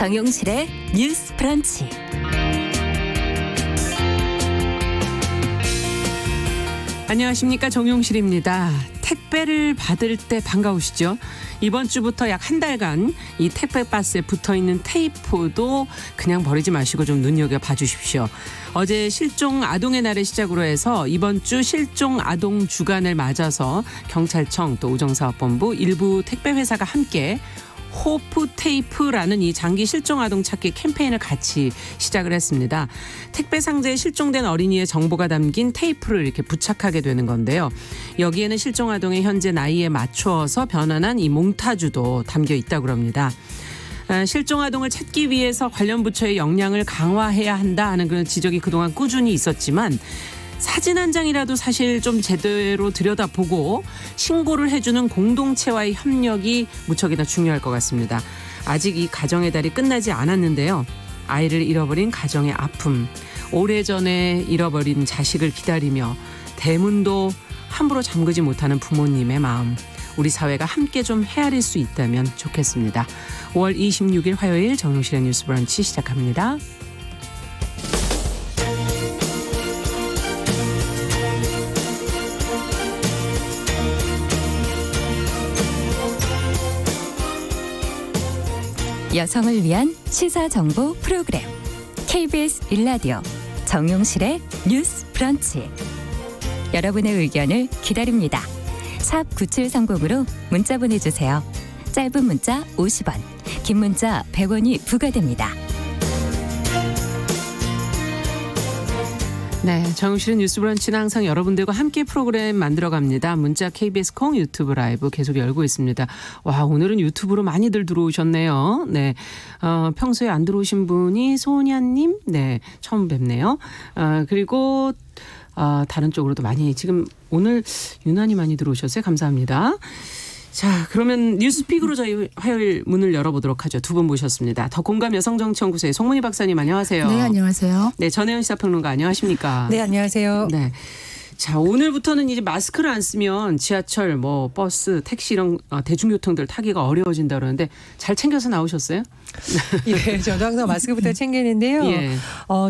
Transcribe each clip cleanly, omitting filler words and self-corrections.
정용실의 뉴스 브런치. 안녕하십니까, 정용실입니다. 택배를 받을 때 반가우시죠? 이번 주부터 약 한 달간 이 택배 박스에 붙어있는 테이프도 그냥 버리지 마시고 좀 눈여겨봐 주십시오. 어제 실종 아동의 날을 시작으로 해서 이번 주 실종 아동 주간을 맞아서 경찰청 또 우정사업본부 일부 택배회사가 함께 호프 테이프라는 이 장기 실종 아동 찾기 캠페인을 같이 시작을 했습니다. 택배 상자에 실종된 어린이의 정보가 담긴 테이프를 이렇게 부착하게 되는 건데요. 여기에는 실종 아동의 현재 나이에 맞추어서 변환한 이 몽타주도 담겨 있다고 합니다. 실종 아동을 찾기 위해서 관련 부처의 역량을 강화해야 한다 하는 그런 지적이 그동안 꾸준히 있었지만 사진 한 장이라도 사실 좀 제대로 들여다보고 신고를 해주는 공동체와의 협력이 무척이나 중요할 것 같습니다. 아직 이 가정의 달이 끝나지 않았는데요. 아이를 잃어버린 가정의 아픔, 오래전에 잃어버린 자식을 기다리며 대문도 함부로 잠그지 못하는 부모님의 마음, 우리 사회가 함께 좀 헤아릴 수 있다면 좋겠습니다. 5월 26일 화요일 정용실의 뉴스 브런치 시작합니다. 여성을 위한 시사정보 프로그램 KBS 1라디오 정용실의 뉴스 브런치. 여러분의 의견을 기다립니다. 샵 9730으로 문자 보내주세요. 짧은 문자 50원, 긴 문자 100원이 부과됩니다. 네, 정용실의 뉴스 브런치는 항상 여러분들과 함께 프로그램 만들어갑니다. 문자 KBS 콩 유튜브 라이브 계속 열고 있습니다. 와, 오늘은 유튜브로 많이들 들어오셨네요. 네, 평소에 안 들어오신 분이 소냐님, 네, 처음 뵙네요. 그리고 다른 쪽으로도 많이 지금 오늘 유난히 많이 들어오셨어요. 감사합니다. 자, 그러면 뉴스픽으로 저희 화요일 문을 열어보도록 하죠. 두 분 모셨습니다. 더 공감 여성정치연구소의 송문희 박사님 안녕하세요. 네, 안녕하세요. 네, 전혜연 시사평론가 안녕하십니까? 네, 안녕하세요. 네. 자, 오늘부터는 이제 마스크를 안 쓰면 지하철, 뭐 버스, 택시 이런 대중교통들 타기가 어려워진다 그러는데 잘 챙겨서 나오셨어요? 예, 저도 항상 마스크부터 챙기는데요. 예.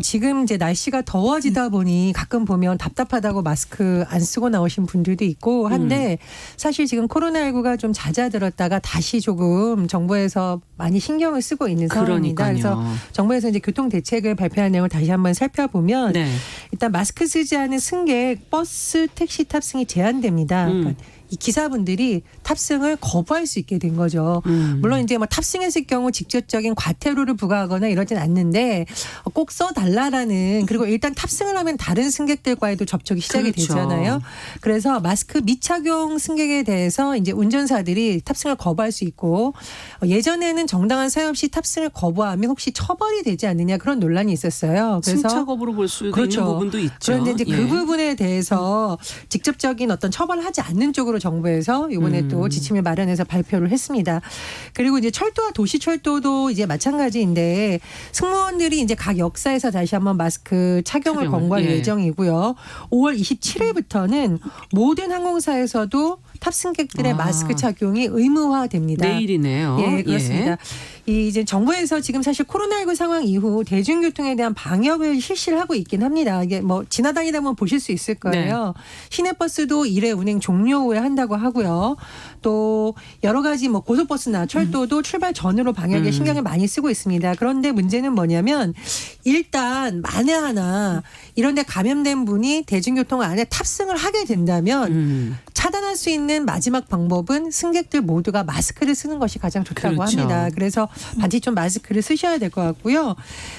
지금 이제 날씨가 더워지다 보니 가끔 보면 답답하다고 마스크 안 쓰고 나오신 분들도 있고 한데 사실 지금 코로나19가 좀 잦아들었다가 다시 조금 정부에서 많이 신경을 쓰고 있는 상황입니다. 그러니까요. 그래서 정부에서 이제 교통 대책을 발표한 내용을 다시 한번 살펴보면 네. 일단 마스크 쓰지 않은 승객, 버스, 택시 탑승이 제한됩니다. 그러니까 이 기사분들이 탑승을 거부할 수 있게 된 거죠. 물론 이제 뭐 탑승했을 경우 직접적인 과태료를 부과하거나 이러진 않는데 꼭 써달라라는, 그리고 일단 탑승을 하면 다른 승객들과의도 접촉이 시작이 그렇죠. 되잖아요. 그래서 마스크 미착용 승객에 대해서 이제 운전사들이 탑승을 거부할 수 있고, 예전에는 정당한 사유 없이 탑승을 거부하면 혹시 처벌이 되지 않느냐 그런 논란이 있었어요. 그래서 승차 거부로 볼 수 그렇죠. 있는 부분도 있죠. 그런데 이제 예. 그 부분에 대해서 직접적인 어떤 처벌을 하지 않는 쪽으로 정부에서 이번에 또 지침을 마련해서 발표를 했습니다. 그리고 이제 철도와 도시철도도 이제 마찬가지인데 승무원들이 이제 각 역사에서 다시 한번 마스크 착용을 권고할 예. 예정이고요. 5월 27일부터는 모든 항공사에서도 탑승객들의 마스크 착용이 의무화됩니다. 내일이네요. 예, 그렇습니다. 이제 정부에서 지금 사실 코로나19 상황 이후 대중교통에 대한 방역을 실시를 하고 있긴 합니다. 이게 뭐 지나다니다 보면 보실 수 있을 거예요. 시내버스도 1회 운행 종료 후에 한다고 하고요. 또 여러 가지 뭐 고속버스나 철도도 출발 전으로 방역에 신경을 많이 쓰고 있습니다. 그런데 문제는 뭐냐면 일단 만에 하나 이런 데 감염된 분이 대중교통 안에 탑승을 하게 된다면 차단할 수 있는 마지막 방법은 승객들 모두가 마스크를 쓰는 것이 가장 좋다고 그렇죠. 합니다. 그래서 반드시 좀 마스크를 쓰셔야 될 것 같고요.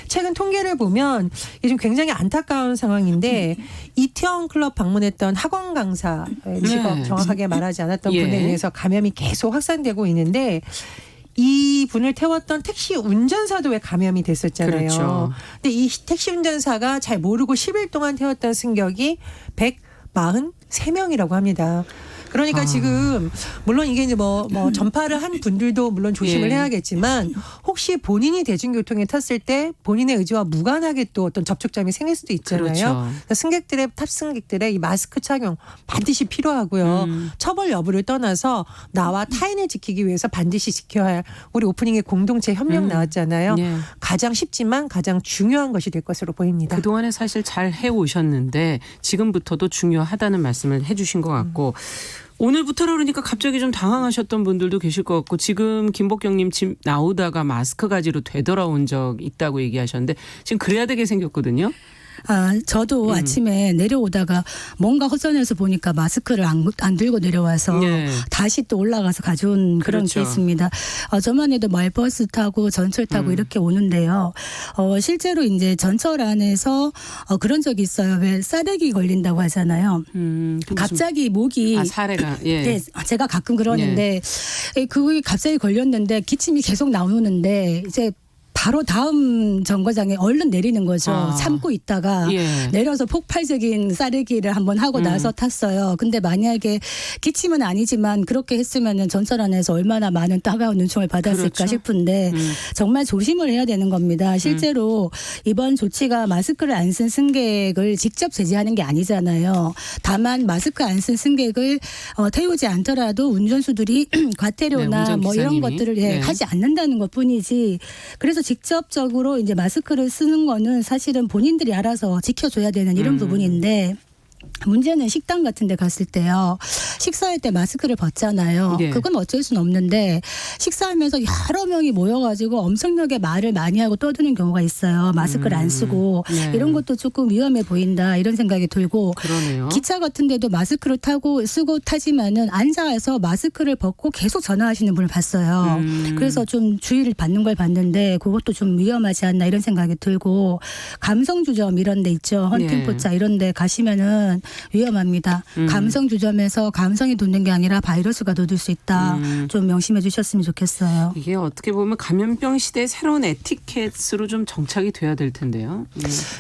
최근 통계를 보면 요즘 굉장히 안타까운 상황인데 이태원 클럽 방문했던 학원 강사, 직업 네. 정확하게 말하지 않았던 예. 분에 의해서 감염이 계속 확산되고 있는데 이 분을 태웠던 택시 운전사도 왜 감염이 됐었잖아요. 그렇죠. 근데 이 택시 운전사가 잘 모르고 10일 동안 태웠던 승객이 143명이라고 합니다. 그러니까 지금 물론 이게 이제 뭐 전파를 한 분들도 물론 조심을 예. 해야겠지만 혹시 본인이 대중교통에 탔을 때 본인의 의지와 무관하게 또 어떤 접촉점이 생길 수도 있잖아요. 그렇죠. 그러니까 탑승객들의 이 마스크 착용 반드시 필요하고요. 처벌 여부를 떠나서 나와 타인을 지키기 위해서 반드시 지켜야 할 우리 오프닝에 공동체 협력 나왔잖아요. 예. 가장 쉽지만 가장 중요한 것이 될 것으로 보입니다. 그동안에 사실 잘 해오셨는데 지금부터도 중요하다는 말씀을 해주신 것 같고 오늘부터라 그러니까 갑자기 좀 당황하셨던 분들도 계실 것 같고 지금 김복경님 집 나오다가 마스크 가지로 되돌아온 적 있다고 얘기하셨는데 지금 그래야 되게 생겼거든요. 저도 아침에 내려오다가 뭔가 허전해서 보니까 마스크를 안 들고 내려와서 네. 다시 또 올라가서 가져온 그런 그렇죠. 케이스입니다. 저만 해도 말버스 타고 전철 타고 이렇게 오는데요. 실제로 이제 전철 안에서 그런 적이 있어요. 왜 싸대기 걸린다고 하잖아요. 갑자기 목이 사례가 예. 네, 제가 가끔 그러는데 그게 갑자기 걸렸는데 기침이 계속 나오는데 이제 바로 다음 정거장에 얼른 내리는 거죠. 참고 있다가 예. 내려서 폭발적인 싸대기를 한번 하고 나서 탔어요. 근데 만약에 기침은 아니지만 그렇게 했으면 전철 안에서 얼마나 많은 따가운 눈총을 받았을까 그렇죠. 싶은데 정말 조심을 해야 되는 겁니다. 실제로 이번 조치가 마스크를 안 쓴 승객을 직접 제지하는 게 아니잖아요. 다만 마스크 안 쓴 승객을 태우지 않더라도 운전수들이 과태료나 네, 뭐 이런 운전기사님이. 것들을 네. 하지 않는다는 것뿐이지. 그래서 직접적으로 이제 마스크를 쓰는 거는 사실은 본인들이 알아서 지켜줘야 되는 이런 부분인데 문제는 식당 같은 데 갔을 때요. 식사할 때 마스크를 벗잖아요. 네. 그건 어쩔 수는 없는데 식사하면서 여러 명이 모여가지고 엄청나게 말을 많이 하고 떠드는 경우가 있어요. 마스크를 안 쓰고 네. 이런 것도 조금 위험해 보인다 이런 생각이 들고 그러네요. 기차 같은 데도 마스크를 쓰고 타지만은 앉아서 마스크를 벗고 계속 전화하시는 분을 봤어요. 그래서 좀 주의를 받는 걸 봤는데 그것도 좀 위험하지 않나 이런 생각이 들고 감성주점 이런 데 있죠. 헌팅포차 이런 데 가시면은 위험합니다. 감성주점에서 감성이 돋는 게 아니라 바이러스가 돋을 수 있다. 좀 명심해 주셨으면 좋겠어요. 이게 어떻게 보면 감염병 시대의 새로운 에티켓으로 좀 정착이 돼야 될 텐데요.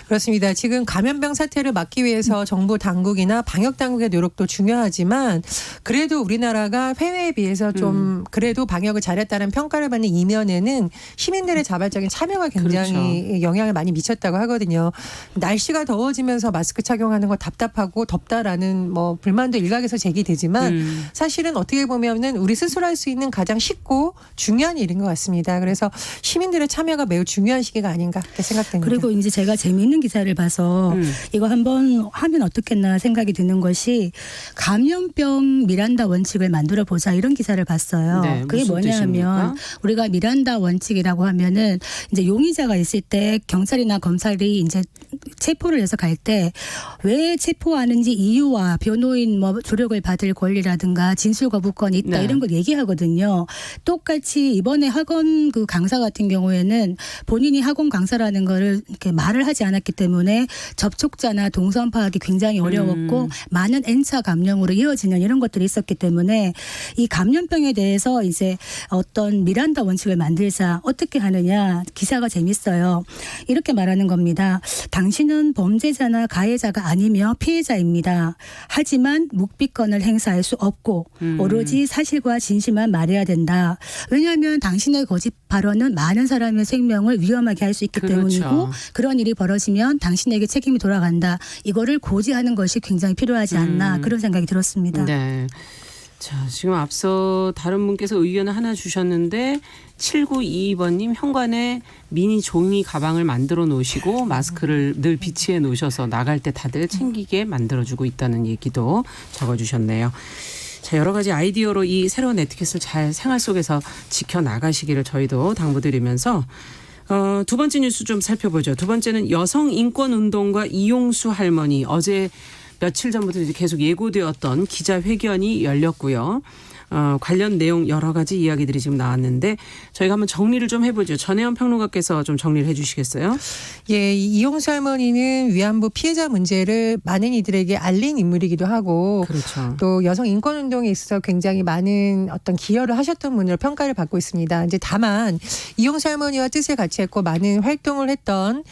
그렇습니다. 지금 감염병 사태를 막기 위해서 정부 당국이나 방역 당국의 노력도 중요하지만 그래도 우리나라가 해외에 비해서 좀 그래도 방역을 잘했다는 평가를 받는 이면에는 시민들의 자발적인 참여가 굉장히 영향을 많이 미쳤다고 하거든요. 날씨가 더워지면서 마스크 착용하는 거 답답하고 덥다라는 뭐 불만도 일각에서 제기되지만 사실은 어떻게 보면은 우리 스스로 할 수 있는 가장 쉽고 중요한 일인 것 같습니다. 그래서 시민들의 참여가 매우 중요한 시기가 아닌가 그렇게 생각됩니다. 그리고 이제 제가 재미있는 기사를 봐서 이거 한번 하면 어떻겠나 생각이 드는 것이 감염병 미란다 원칙을 만들어 보자 이런 기사를 봤어요. 네, 그게 무슨 뭐냐면 뜻입니까? 우리가 미란다 원칙이라고 하면은 이제 용의자가 있을 때 경찰이나 검찰이 이제 체포를 해서 갈 때 왜 체포하는지 이유와 변호인 뭐 조력을 받을 권리라든가 진술 거부권이 있다 네. 이런 걸 얘기하거든요. 똑같이 이번에 학원 그 강사 같은 경우에는 본인이 학원 강사라는 거를 이렇게 말을 하지 않았기 때문에 접촉자나 동선 파악이 굉장히 어려웠고 많은 N차 감염으로 이어지는 이런 것들이 있었기 때문에 이 감염병에 대해서 이제 어떤 미란다 원칙을 만들자 어떻게 하느냐 기사가 재밌어요. 이렇게 말하는 겁니다. 당신은 범죄자나 가해자가 아니며 피해자입니다. 하지만 묵비권을 행사할 수 없고 오로지 사실과 진실만 말해야 된다. 왜냐하면 당신의 거짓 발언은 많은 사람의 생명을 위험하게 할 수 있기 그렇죠. 때문이고 그런 일이 벌어지면 당신에게 책임이 돌아간다. 이거를 고지하는 것이 굉장히 필요하지 않나 그런 생각이 들었습니다. 네. 자, 지금 앞서 다른 분께서 의견을 하나 주셨는데 7922번님 현관에 미니 종이 가방을 만들어 놓으시고 마스크를 늘 비치해 놓으셔서 나갈 때 다들 챙기게 만들어주고 있다는 얘기도 적어주셨네요. 자, 여러 가지 아이디어로 이 새로운 에티켓을 잘 생활 속에서 지켜나가시기를 저희도 당부드리면서 두 번째 뉴스 좀 살펴보죠. 두 번째는 여성인권운동가 이용수 할머니 어제 며칠 전부터 이제 계속 예고되었던 기자회견이 열렸고요. 관련 내용 여러 가지 이야기들이 지금 나왔는데 저희가 한번 정리를 좀 해보죠. 전혜연 평론가께서 좀 정리를 해주시겠어요? 예, 이용수 할머니는 위안부 피해자 문제를 많은 이들에게 알린 인물이기도 하고 그렇죠. 또 여성 인권 운동에 있어서 굉장히 많은 어떤 기여를 하셨던 분으로 평가를 받고 있습니다. 이제 다만 이용수 할머니와 뜻을 같이 했고 많은 활동을 했던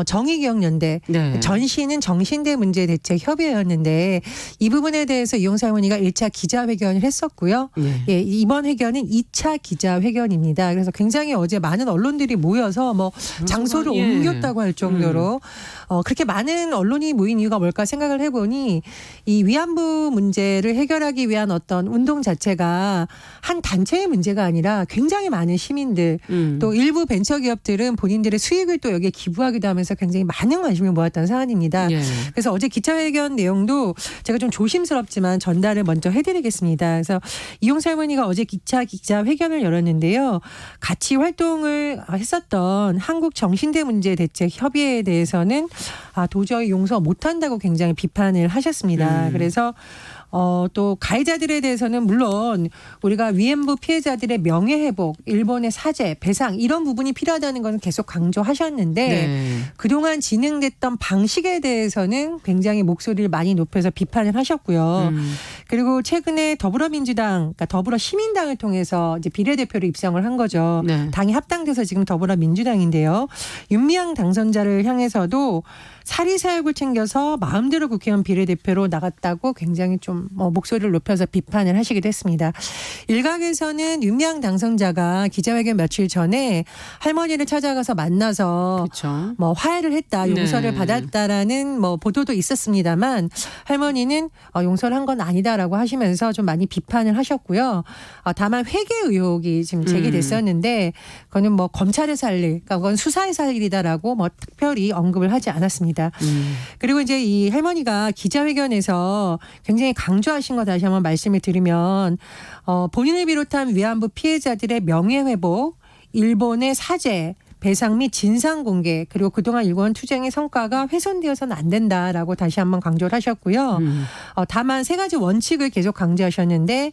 정의기억연대 네. 전시는 정신대 문제 대책 협의회였는데 이 부분에 대해서 이용수 할머니가 1차 기자회견을 했었고요. 네. 예, 이번 회견은 2차 기자회견입니다. 그래서 굉장히 어제 많은 언론들이 모여서 뭐 장소를 예. 옮겼다고 할 정도로 그렇게 많은 언론이 모인 이유가 뭘까 생각을 해보니 이 위안부 문제를 해결하기 위한 어떤 운동 자체가 한 단체의 문제가 아니라 굉장히 많은 시민들 또 일부 벤처기업들은 본인들의 수익을 또 여기에 기부하기도 하면서 굉장히 많은 관심을 모았던 사안입니다. 예. 그래서 어제 기자회견 내용도 제가 좀 조심스럽지만 전달을 먼저 해드리겠습니다. 그래서 이용수 할머니가 어제 2차 기자회견을 열었는데요. 같이 활동을 했었던 한국정신대 문제 대책 협의회에 대해서는 도저히 용서 못한다고 굉장히 비판을 하셨습니다. 그래서 또 가해자들에 대해서는 물론 우리가 위안부 피해자들의 명예회복, 일본의 사죄, 배상 이런 부분이 필요하다는 것은 계속 강조하셨는데 네. 그동안 진행됐던 방식에 대해서는 굉장히 목소리를 많이 높여서 비판을 하셨고요. 그리고 최근에 더불어민주당, 그러니까 더불어시민당을 통해서 이제 비례대표를 입성을 한 거죠. 네. 당이 합당돼서 지금 더불어민주당인데요. 윤미향 당선자를 향해서도 사리사욕을 챙겨서 마음대로 국회의원 비례대표로 나갔다고 굉장히 좀 목소리를 높여서 비판을 하시기도 했습니다. 일각에서는 윤미향 당선자가 기자회견 며칠 전에 할머니를 찾아가서 만나서 그렇죠. 뭐 화해를 했다, 용서를 네. 받았다라는 뭐 보도도 있었습니다만 할머니는 용서를 한 건 아니다라고 하시면서 좀 많이 비판을 하셨고요. 다만 회계 의혹이 지금 제기됐었는데 그거는 뭐 검찰에서 할 일, 그러니까 그건 수사에서 할 일이다라고 뭐 특별히 언급을 하지 않았습니다. 그리고 이제 이 할머니가 기자회견에서 굉장히 강조하신 거 다시 한번 말씀을 드리면 본인을 비롯한 위안부 피해자들의 명예회복, 일본의 사죄, 배상 및 진상 공개 그리고 그동안 일본 투쟁의 성과가 훼손되어서는 안 된다라고 다시 한번 강조를 하셨고요. 다만 세 가지 원칙을 계속 강조하셨는데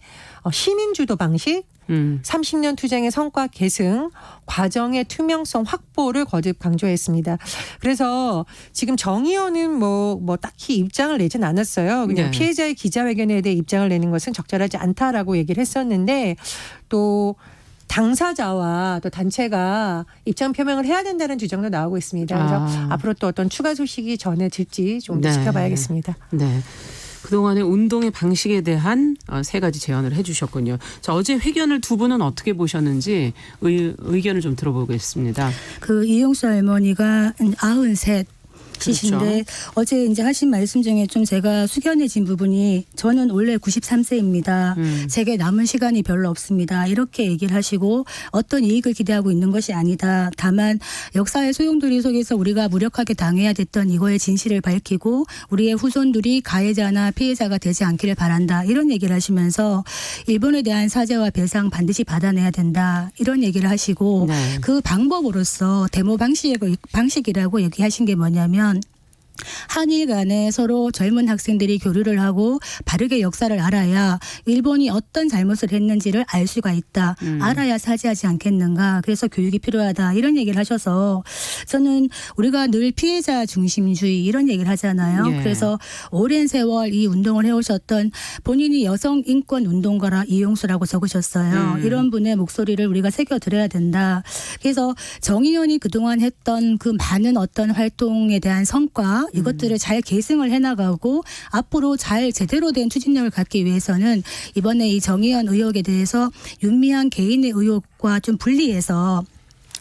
시민주도 방식, 30년 투쟁의 성과 계승, 과정의 투명성 확보를 거듭 강조했습니다. 그래서 지금 정의원은 뭐 딱히 입장을 내진 않았어요. 그냥 네. 피해자의 기자회견에 대해 입장을 내는 것은 적절하지 않다라고 얘기를 했었는데 또 당사자와 또 단체가 입장 표명을 해야 된다는 주장도 나오고 있습니다. 그래서 앞으로 또 어떤 추가 소식이 전해질지 좀 네. 지켜봐야겠습니다. 네. 그동안의 운동의 방식에 대한 세 가지 제언을 해 주셨군요. 자, 어제 회견을 두 분은 어떻게 보셨는지 의견을 좀 들어보겠습니다. 그 이용수 할머니가 93 시신데 어제 이제 하신 말씀 중에 좀 제가 숙연해진 부분이 저는 원래 93세입니다. 제게 남은 시간이 별로 없습니다. 이렇게 얘기를 하시고 어떤 이익을 기대하고 있는 것이 아니다. 다만 역사의 소용돌이 속에서 우리가 무력하게 당해야 됐던 이거의 진실을 밝히고 우리의 후손들이 가해자나 피해자가 되지 않기를 바란다. 이런 얘기를 하시면서 일본에 대한 사죄와 배상 반드시 받아내야 된다. 이런 얘기를 하시고 네. 그 방법으로서 데모 방식이라고 얘기하신 게 뭐냐면 한일 간에 서로 젊은 학생들이 교류를 하고 바르게 역사를 알아야 일본이 어떤 잘못을 했는지를 알 수가 있다. 알아야 사죄하지 않겠는가. 그래서 교육이 필요하다. 이런 얘기를 하셔서 저는 우리가 늘 피해자 중심주의 이런 얘기를 하잖아요. 예. 그래서 오랜 세월 이 운동을 해오셨던 본인이 여성 인권 운동가라 이용수라고 적으셨어요. 이런 분의 목소리를 우리가 새겨들어야 된다. 그래서 정의연이 그동안 했던 그 많은 어떤 활동에 대한 성과 이것들을 잘 계승을 해나가고 앞으로 잘 제대로 된 추진력을 갖기 위해서는 이번에 이 정의연 의혹에 대해서 윤미향 개인의 의혹과 좀 분리해서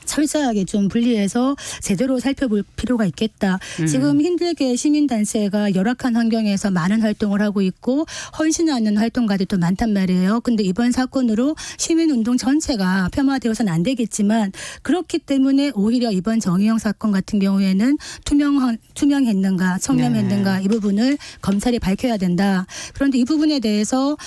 철저하게 좀 분리해서 제대로 살펴볼 필요가 있겠다. 지금 힘들게 시민단체가 열악한 환경에서 많은 활동을 하고 있고 헌신하는 활동가들도 많단 말이에요. 근데 이번 사건으로 시민운동 전체가 폄하되어서는 안 되겠지만 그렇기 때문에 오히려 이번 정의영 사건 같은 경우에는 투명했는가 청렴했는가 이 부분을 검찰이 밝혀야 된다. 그런데 이 부분에 대해서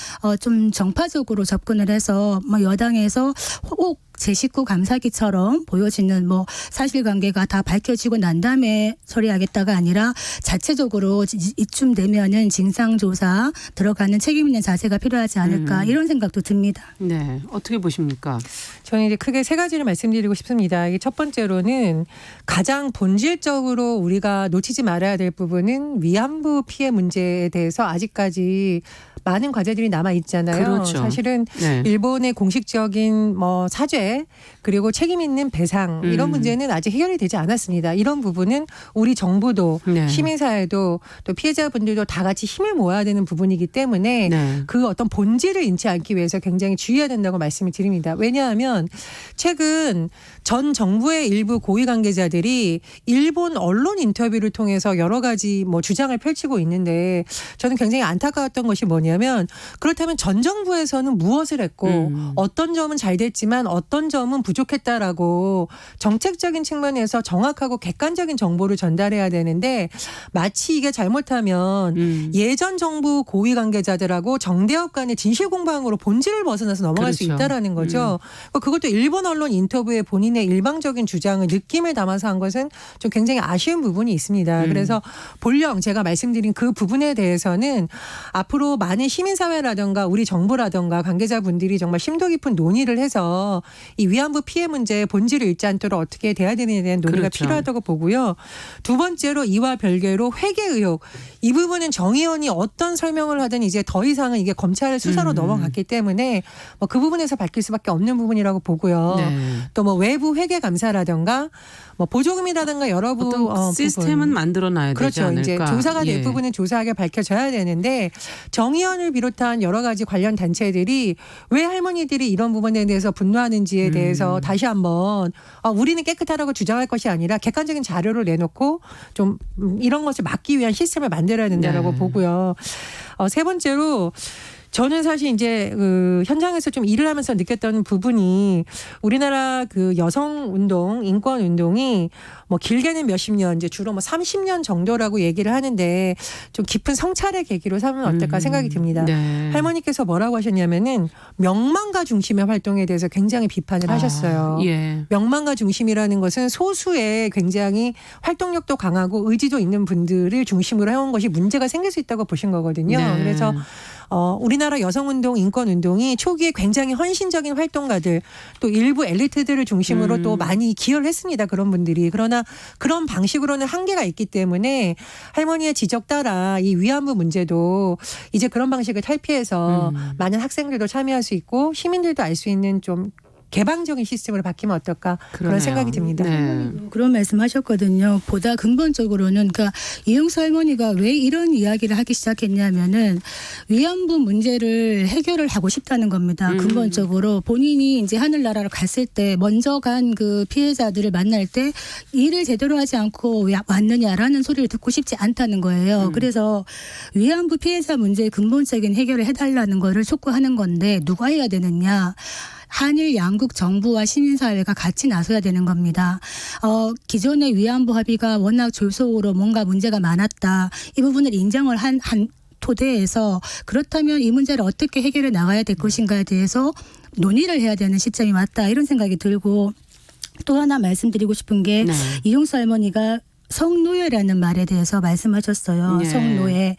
좀 정파적으로 접근을 해서 뭐 여당에서 혹 제 식구 감사기처럼 보여지는 뭐 사실관계가 다 밝혀지고 난 다음에 처리하겠다가 아니라 자체적으로 이쯤 되면은 진상조사 들어가는 책임 있는 자세가 필요하지 않을까 이런 생각도 듭니다. 네, 어떻게 보십니까? 저는 이제 크게 세 가지를 말씀드리고 싶습니다. 이게 첫 번째로는 가장 본질적으로 우리가 놓치지 말아야 될 부분은 위안부 피해 문제에 대해서 아직까지 많은 과제들이 남아 있잖아요. 그렇죠. 사실은 네. 일본의 공식적인 뭐 사죄 그리고 책임 있는 배상 이런 문제는 아직 해결이 되지 않았습니다. 이런 부분은 우리 정부도 네. 시민사회도 또 피해자분들도 다 같이 힘을 모아야 되는 부분이기 때문에 네. 그 어떤 본질을 잃지 않기 위해서 굉장히 주의해야 된다고 말씀을 드립니다. 왜냐하면 최근 전 정부의 일부 고위 관계자들이 일본 언론 인터뷰를 통해서 여러 가지 뭐 주장을 펼치고 있는데 저는 굉장히 안타까웠던 것이 뭐냐면 그렇다면 전 정부에서는 무엇을 했고 어떤 점은 잘 됐지만 어떤 점은 부족했다라고 정책적인 측면에서 정확하고 객관적인 정보를 전달해야 되는데 마치 이게 잘못하면 예전 정부 고위 관계자들하고 정대협 간의 진실 공방으로 본질을 벗어나서 넘어갈 수 그렇죠. 있다라는 거죠. 그것도 일본 언론 인터뷰에 본인의 일방적인 주장을 느낌을 담아서 한 것은 좀 굉장히 아쉬운 부분이 있습니다. 그래서 본령 제가 말씀드린 그 부분에 대해서는 앞으로 많은 시민사회라든가 우리 정부라든가 관계자분들이 정말 심도 깊은 논의를 해서 이 위안부 피해 문제의 본질을 잃지 않도록 어떻게 돼야 되느냐에 대한 논의가 그렇죠. 필요하다고 보고요. 두 번째로 이와 별개로 회계 의혹. 이 부분은 정 의원이 어떤 설명을 하든 이제 더 이상은 이게 검찰 수사로 넘어갔기 때문에 뭐 그 부분에서 밝힐 수밖에 없는 부분이라고 보고요. 네. 또 뭐 외부 회계 감사라든가 뭐 보조금이라든가 여러 어떤 시스템은 부분. 만들어놔야 되지 그렇죠. 않을까. 이제 조사가 될 예. 부분은 조사하게 밝혀져야 되는데 정 의원을 비롯한 여러 가지 관련 단체들이 왜 할머니들이 이런 부분에 대해서 분노하는지에 대해서 다시 한번 우리는 깨끗하다고 주장할 것이 아니라 객관적인 자료를 내놓고 좀 이런 것을 막기 위한 시스템을 만들어야 된다라고 네. 보고요. 세 번째로 저는 사실 이제 그 현장에서 좀 일을 하면서 느꼈던 부분이 우리나라 그 여성 운동, 인권 운동이 뭐 길게는 몇십 년, 이제 주로 뭐 30년 정도라고 얘기를 하는데 좀 깊은 성찰의 계기로 삼으면 어떨까 생각이 듭니다. 네. 할머니께서 뭐라고 하셨냐면은 명망가 중심의 활동에 대해서 굉장히 비판을 하셨어요. 예. 명망가 중심이라는 것은 소수의 굉장히 활동력도 강하고 의지도 있는 분들을 중심으로 해온 것이 문제가 생길 수 있다고 보신 거거든요. 네. 그래서 우리나라 여성운동, 인권운동이 초기에 굉장히 헌신적인 활동가들 또 일부 엘리트들을 중심으로 또 많이 기여를 했습니다. 그런 분들이. 그러나 그런 방식으로는 한계가 있기 때문에 할머니의 지적 따라 이 위안부 문제도 이제 그런 방식을 탈피해서 많은 학생들도 참여할 수 있고 시민들도 알 수 있는 좀 개방적인 시스템으로 바뀌면 어떨까 그런 그러네요. 생각이 듭니다. 네. 그런 말씀하셨거든요. 보다 근본적으로는 그러니까 이용수 할머니가 왜 이런 이야기를 하기 시작했냐면은 위안부 문제를 해결을 하고 싶다는 겁니다. 근본적으로 본인이 이제 하늘나라로 갔을 때 먼저 간 그 피해자들을 만날 때 일을 제대로 하지 않고 왜 왔느냐라는 소리를 듣고 싶지 않다는 거예요. 그래서 위안부 피해자 문제의 근본적인 해결을 해달라는 거를 촉구하는 건데 누가 해야 되느냐? 한일 양국 정부와 시민사회가 같이 나서야 되는 겁니다. 기존의 위안부 합의가 워낙 졸속으로 뭔가 문제가 많았다. 이 부분을 인정을 한 토대에서 그렇다면 이 문제를 어떻게 해결해 나가야 될 것인가에 대해서 논의를 해야 되는 시점이 맞다. 이런 생각이 들고 또 하나 말씀드리고 싶은 게 네. 이용수 할머니가 성노예라는 말에 대해서 말씀하셨어요. 네. 성노예.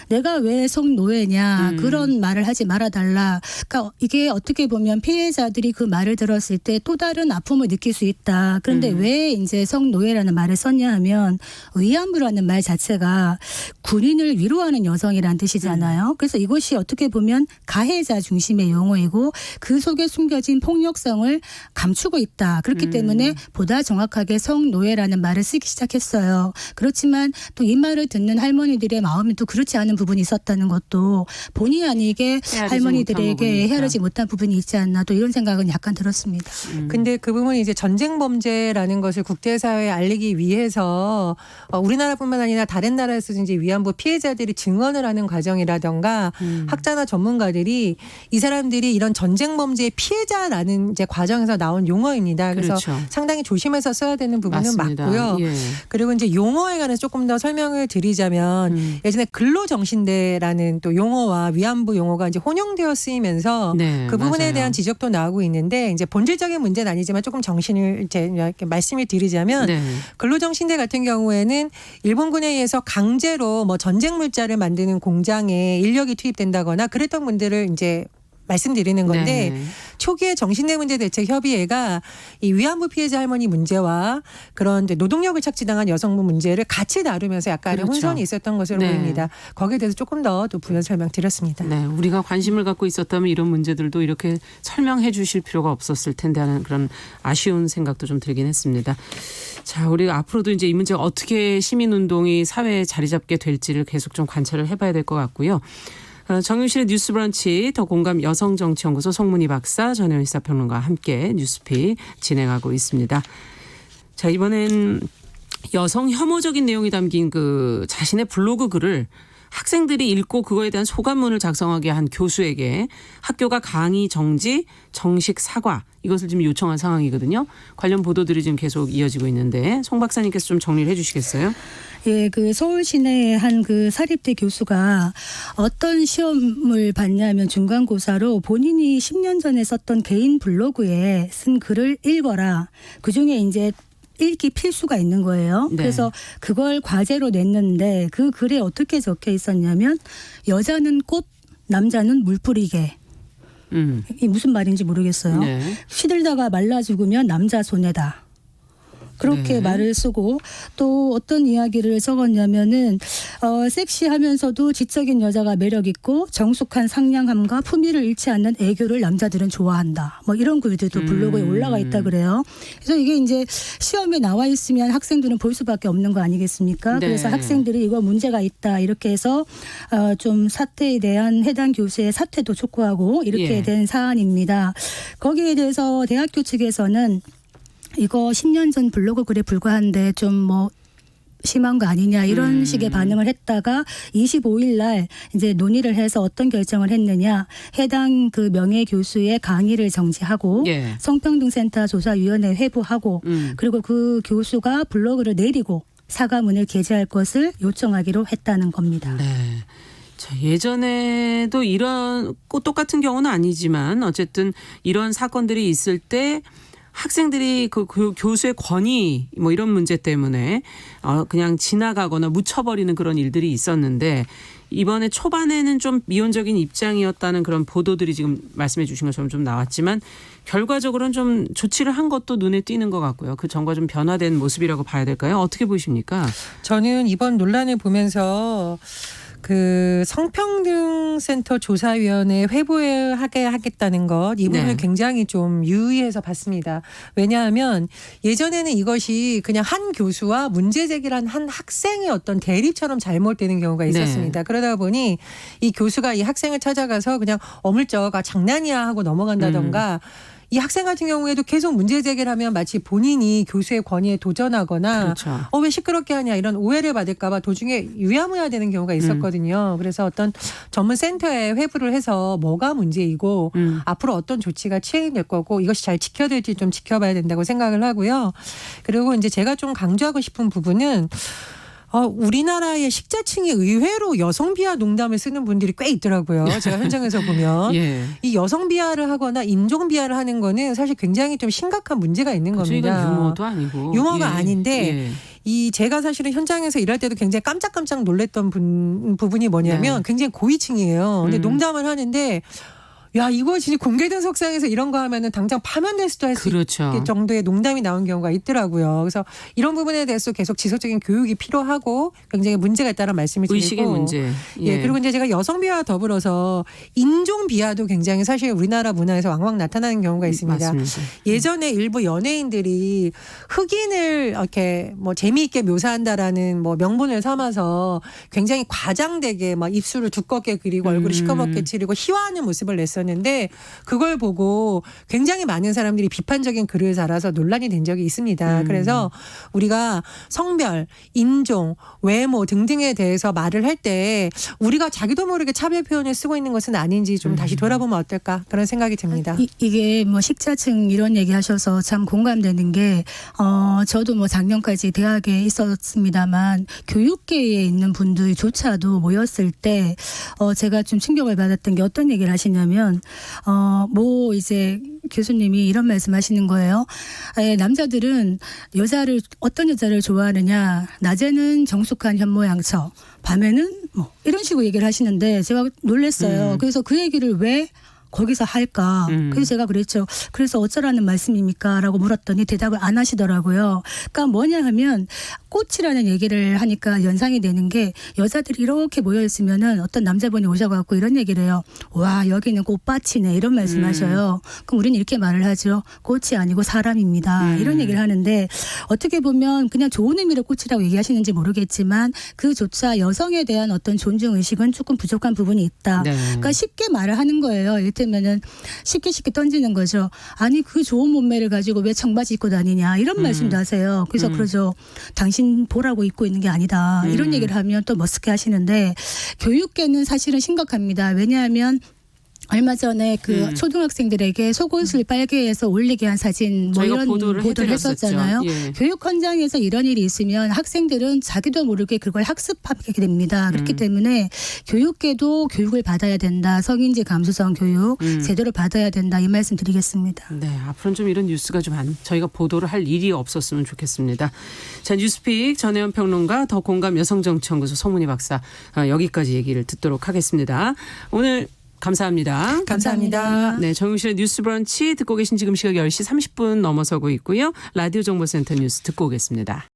내가 왜 성노예냐 그런 말을 하지 말아달라. 그러니까 이게 어떻게 보면 피해자들이 그 말을 들었을 때 또 다른 아픔을 느낄 수 있다. 그런데 왜 이제 성노예라는 말을 썼냐 하면 위안부라는 말 자체가 군인을 위로하는 여성이라는 뜻이잖아요. 그래서 이것이 어떻게 보면 가해자 중심의 용어이고 그 속에 숨겨진 폭력성을 감추고 있다. 그렇기 때문에 보다 정확하게 성노예라는 말을 쓰기 시작했어요. 그렇지만 또 이 말을 듣는 할머니들의 마음이 또 그렇지 않은 부분이 있었다는 것도 본의 아니게 할머니들에게 헤아리지 못한 부분이 있지 않나 또 이런 생각은 약간 들었습니다. 근데 그 부분이 이제 전쟁 범죄라는 것을 국제사회에 알리기 위해서 우리나라뿐만 아니라 다른 나라에서 이제 위안부 피해자들이 증언을 하는 과정이라던가 학자나 전문가들이 이 사람들이 이런 전쟁 범죄의 피해자라는 이제 과정에서 나온 용어입니다. 그래서 그렇죠. 상당히 조심해서 써야 되는 부분은 맞습니다. 맞고요. 예. 그리고 이제 용어에 관해서 조금 더 설명을 드리자면 예전에 근로정신 근로정신대라는 또 용어와 위안부 용어가 이제 혼용되어 쓰이면서 네, 그 부분에 맞아요. 대한 지적도 나오고 있는데 이제 본질적인 문제는 아니지만 조금 정신을 이제 이렇게 말씀을 드리자면 네. 근로정신대 같은 경우에는 일본군에 의해서 강제로 뭐 전쟁 물자를 만드는 공장에 인력이 투입된다거나 그랬던 분들을 이제 말씀드리는 건데 네. 초기에 정신대 문제 대책 협의회가 이 위안부 피해자 할머니 문제와 그런 이제 노동력을 착취당한 여성분 문제를 같이 다루면서 약간의 그렇죠. 혼선이 있었던 것으로 네. 보입니다. 거기에 대해서 조금 더 또 부연 설명드렸습니다. 네, 우리가 관심을 갖고 있었다면 이런 문제들도 이렇게 설명해 주실 필요가 없었을 텐데 하는 그런 아쉬운 생각도 좀 들긴 했습니다. 자, 우리 앞으로도 이제 이 문제가 어떻게 시민운동이 사회에 자리 잡게 될지를 계속 좀 관찰을 해봐야 될 것 같고요. 정용실의 뉴스 브런치 더 공감 여성정치연구소 송문희 박사 전혜연 시사평론가와 함께 뉴스픽 진행하고 있습니다. 자, 이번엔 여성 혐오적인 내용이 담긴 그 자신의 블로그 글을 학생들이 읽고 그거에 대한 소감문을 작성하게 한 교수에게 학교가 강의 정지, 정식 사과 이것을 지금 요청한 상황이거든요. 관련 보도들이 지금 계속 이어지고 있는데 송 박사님께서 좀 정리를 해 주시겠어요? 예, 그 서울 시내의 한 그 사립대 교수가 어떤 시험을 봤냐면 중간고사로 본인이 10년 전에 썼던 개인 블로그에 쓴 글을 읽어라. 그중에 이제 읽기 필수가 있는 거예요. 네. 그래서 그걸 과제로 냈는데 그 글에 어떻게 적혀 있었냐면 여자는 꽃, 남자는 물 뿌리게. 이게 무슨 말인지 모르겠어요. 네. 시들다가 말라 죽으면 남자 손해다. 그렇게 네. 말을 쓰고 또 어떤 이야기를 적었냐면은 섹시하면서도 지적인 여자가 매력 있고 정숙한 상냥함과 품위를 잃지 않는 애교를 남자들은 좋아한다. 뭐 이런 글들도 블로그에 올라가 있다 그래요. 그래서 이게 이제 시험에 나와 있으면 학생들은 볼 수밖에 없는 거 아니겠습니까? 네. 그래서 학생들이 이거 문제가 있다 이렇게 해서 좀 사태에 대한 해당 교수의 사퇴도 촉구하고 이렇게 예. 된 사안입니다. 거기에 대해서 대학교 측에서는 이거 10년 전 블로그 글에 불과한데 좀 뭐 심한 거 아니냐 이런 식의 반응을 했다가 25일 날 이제 논의를 해서 어떤 결정을 했느냐 해당 그 명예 교수의 강의를 정지하고 예. 성평등센터 조사위원회 회부하고 그리고 그 교수가 블로그를 내리고 사과문을 게재할 것을 요청하기로 했다는 겁니다. 네. 자, 예전에도 이런 꼭 똑같은 경우는 아니지만 어쨌든 이런 사건들이 있을 때 학생들이 그 교수의 권위 뭐 이런 문제 때문에 그냥 지나가거나 묻혀버리는 그런 일들이 있었는데 이번에 초반에는 좀 미온적인 입장이었다는 그런 보도들이 지금 말씀해 주신 것처럼 좀 나왔지만 결과적으로는 좀 조치를 한 것도 눈에 띄는 것 같고요. 그 전과 좀 변화된 모습이라고 봐야 될까요? 어떻게 보십니까? 저는 이번 논란을 보면서 그 성평등센터 조사위원회 회부하게 하겠다는 것 이 부분을 네. 굉장히 좀 유의해서 봤습니다. 왜냐하면 예전에는 이것이 그냥 한 교수와 문제 제기를 한 학생의 어떤 대립처럼 잘못되는 경우가 있었습니다. 그러다 보니 이 교수가 이 학생을 찾아가서 그냥 어물쩍 장난이야 하고 넘어간다던가 이 학생 같은 경우에도 계속 문제 제기를 하면 마치 본인이 교수의 권위에 도전하거나 그렇죠. 왜 시끄럽게 하냐 이런 오해를 받을까 봐 도중에 유야무야 되는 경우가 있었거든요. 그래서 어떤 전문 센터에 회부를 해서 뭐가 문제이고 앞으로 어떤 조치가 취해질 거고 이것이 잘 지켜질지 좀 지켜봐야 된다고 생각을 하고요. 그리고 이제 제가 좀 강조하고 싶은 부분은 우리나라의 식자층이 의외로 여성 비하 농담을 쓰는 분들이 꽤 있더라고요. 제가 현장에서 보면. 예. 이 여성 비하를 하거나 인종 비하를 하는 거는 사실 굉장히 좀 심각한 문제가 있는 그렇죠. 겁니다. 이건 유머도 아니고. 유머가 예. 아닌데 예. 이 제가 사실은 현장에서 일할 때도 굉장히 깜짝깜짝 놀랐던 부분이 뭐냐면 굉장히 고위층이에요. 근데 농담을 하는데 야 이거 진짜 공개된 석상에서 이런 거 하면은 당장 파면될 수도 할 수 그렇죠. 있을 정도의 농담이 나온 경우가 있더라고요. 그래서 이런 부분에 대해서 계속 지속적인 교육이 필요하고 굉장히 문제가 있다는 말씀을 드리고 의식의 문제. 예. 그리고 이제 제가 여성 비하와 더불어서 인종 비하도 굉장히 사실 우리나라 문화에서 왕왕 나타나는 경우가 있습니다. 맞습니다. 예전에 일부 연예인들이 흑인을 이렇게 뭐 재미있게 묘사한다라는 뭐 명분을 삼아서 굉장히 과장되게 막 입술을 두껍게 그리고 얼굴을 시커멓게 칠하고 희화하는 모습을 냈었는데 있었는데 그걸 보고 굉장히 많은 사람들이 비판적인 글을 달아서 논란이 된 적이 있습니다. 그래서 우리가 성별, 인종, 외모 등등에 대해서 말을 할 때 우리가 자기도 모르게 차별 표현을 쓰고 있는 것은 아닌지 좀 다시 돌아보면 어떨까 그런 생각이 듭니다. 이게 뭐 식자층 이런 얘기 하셔서 참 공감되는 게 저도 뭐 작년까지 대학에 있었습니다만 교육계에 있는 분들조차도 모였을 때 제가 좀 충격을 받았던 게 어떤 얘기를 하시냐면 뭐 이제 교수님이 이런 말씀하시는 거예요. 남자들은 어떤 여자를 좋아하느냐. 낮에는 정숙한 현모양처, 밤에는 뭐 이런 식으로 얘기를 하시는데 제가 놀랐어요. 그래서 그 얘기를 왜 거기서 할까? 그래서 제가 그랬죠. 그래서 어쩌라는 말씀입니까? 라고 물었더니 대답을 안 하시더라고요. 그러니까 뭐냐 하면 꽃이라는 얘기를 하니까 연상이 되는 게 여자들이 이렇게 모여있으면은 어떤 남자분이 오셔갖고 이런 얘기를 해요. 와, 여기는 꽃밭이네. 이런 말씀 하셔요. 그럼 우리는 이렇게 말을 하죠. 꽃이 아니고 사람입니다. 이런 얘기를 하는데 어떻게 보면 그냥 좋은 의미로 꽃이라고 얘기하시는지 모르겠지만 그조차 여성에 대한 어떤 존중의식은 조금 부족한 부분이 있다. 네. 그러니까 쉽게 말을 하는 거예요. 이를테면은 쉽게 던지는 거죠. 아니 그 좋은 몸매를 가지고 왜 청바지 입고 다니냐 이런 말씀도 하세요. 그래서 그러죠. 당신 보라고 입고 있는 게 아니다. 이런 얘기를 하면 또 머쓱해 하시는데 교육계는 사실은 심각합니다. 왜냐하면 얼마 전에 그 초등학생들에게 속옷을 빨개해서 올리게 한 사진 뭐 이런 보도를 했었잖아요. 예. 교육 현장에서 이런 일이 있으면 학생들은 자기도 모르게 그걸 학습하게 됩니다. 그렇기 때문에 교육계도 교육을 받아야 된다. 성인지 감수성 교육 제대로 받아야 된다. 이 말씀 드리겠습니다. 네, 앞으로는 좀 이런 뉴스가 좀 저희가 보도를 할 일이 없었으면 좋겠습니다. 자, 뉴스픽 전혜연 평론가, 더 공감 여성정치연구소 송문희 박사 여기까지 얘기를 듣도록 하겠습니다. 오늘 감사합니다. 감사합니다. 네, 정용실의 뉴스 브런치 듣고 계신 지금 시각 10시 30분 넘어서고 있고요. 라디오 정보센터 뉴스 듣고 오겠습니다.